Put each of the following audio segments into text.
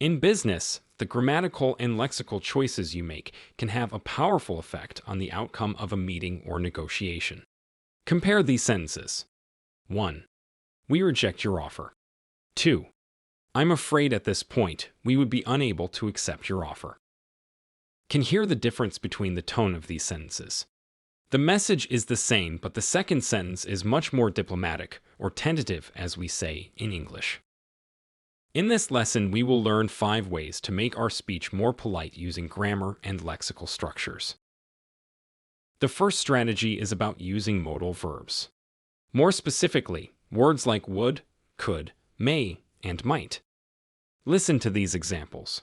In business, the grammatical and lexical choices you make can have a powerful effect on the outcome of a meeting or negotiation. Compare these sentences. 1. We reject your offer. 2. I'm afraid at this point we would be unable to accept your offer. Can hear the difference between the tone of these sentences. The message is the same, but the second sentence is much more diplomatic, or tentative as we say in English. In this lesson, we will learn 5 ways to make our speech more polite using grammar and lexical structures. The first strategy is about using modal verbs. More specifically, words like would, could, may, and might. Listen to these examples.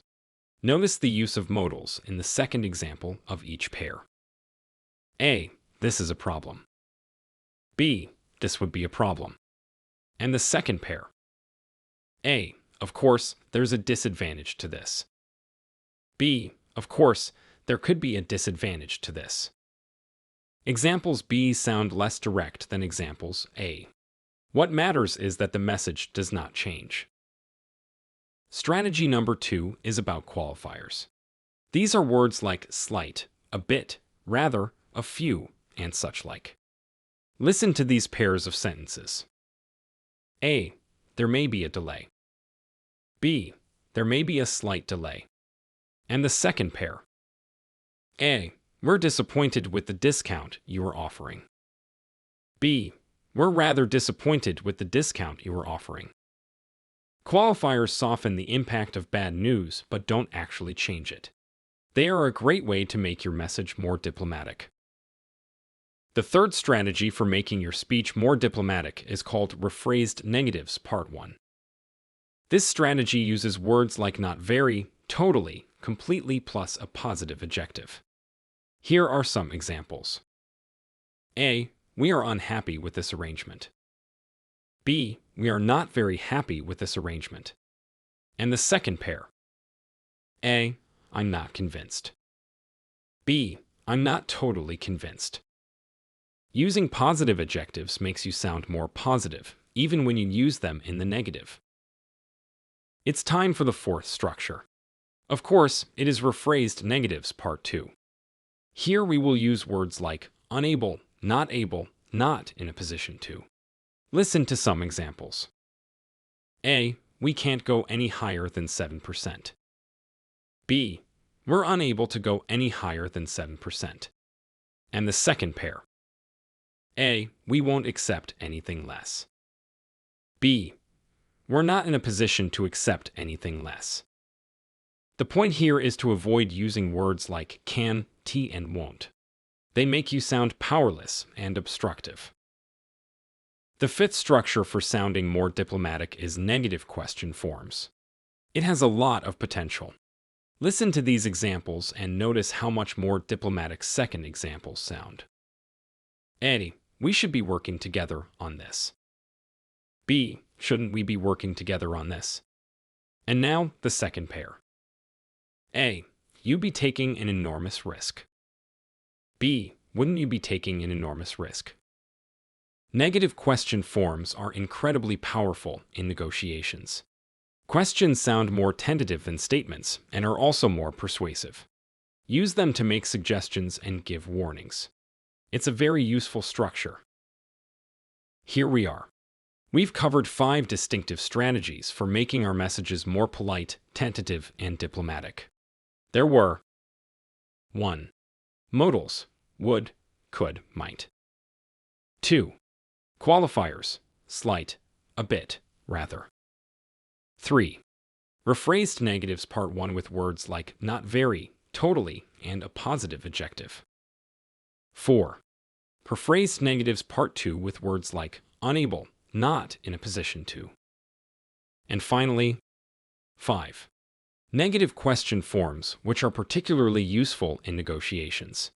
Notice the use of modals in the second example of each pair. A. This is a problem. B. This would be a problem. And the second pair. A. Of course, there's a disadvantage to this. B. Of course, there could be a disadvantage to this. Examples B sound less direct than examples A. What matters is that the message does not change. Strategy number 2 is about qualifiers. These are words like slight, a bit, rather, a few, and such like. Listen to these pairs of sentences. A. There may be a delay. B. There may be a slight delay. And the second pair. A. We're disappointed with the discount you are offering. B. We're rather disappointed with the discount you are offering. Qualifiers soften the impact of bad news but don't actually change it. They are a great way to make your message more diplomatic. The third strategy for making your speech more diplomatic is called Rephrased negatives Part 1. This strategy uses words like not very, totally, completely plus a positive adjective. Here are some examples. A. We are unhappy with this arrangement. B. We are not very happy with this arrangement. And the second pair. A. I'm not convinced. B. I'm not totally convinced. Using positive adjectives makes you sound more positive, even when you use them in the negative. It's time for the fourth structure. Of course, it is Rephrased negatives Part 2. Here we will use words like unable, not in a position to. Listen to some examples. A. We can't go any higher than 7%. B. We're unable to go any higher than 7%. And the second pair. A. We won't accept anything less. B. We're not in a position to accept anything less. The point here is to avoid using words like can, and won't. They make you sound powerless and obstructive. The fifth structure for sounding more diplomatic is negative question forms. It has a lot of potential. Listen to these examples and notice how much more diplomatic second examples sound. A. We should be working together on this. B. Shouldn't we be working together on this? And now, the second pair. A. You'd be taking an enormous risk. B. Wouldn't you be taking an enormous risk? Negative question forms are incredibly powerful in negotiations. Questions sound more tentative than statements and are also more persuasive. Use them to make suggestions and give warnings. It's a very useful structure. Here we are. We've covered 5 distinctive strategies for making our messages more polite, tentative, and diplomatic. There were 1. Modals, would, could, might. 2. Qualifiers, slight, a bit, rather. 3. Rephrased negatives Part 1 with words like not very, totally, and a positive adjective. 4. Rephrased negatives Part 2 with words like unable, not in a position to. And finally, 5. Negative question forms, which are particularly useful in negotiations.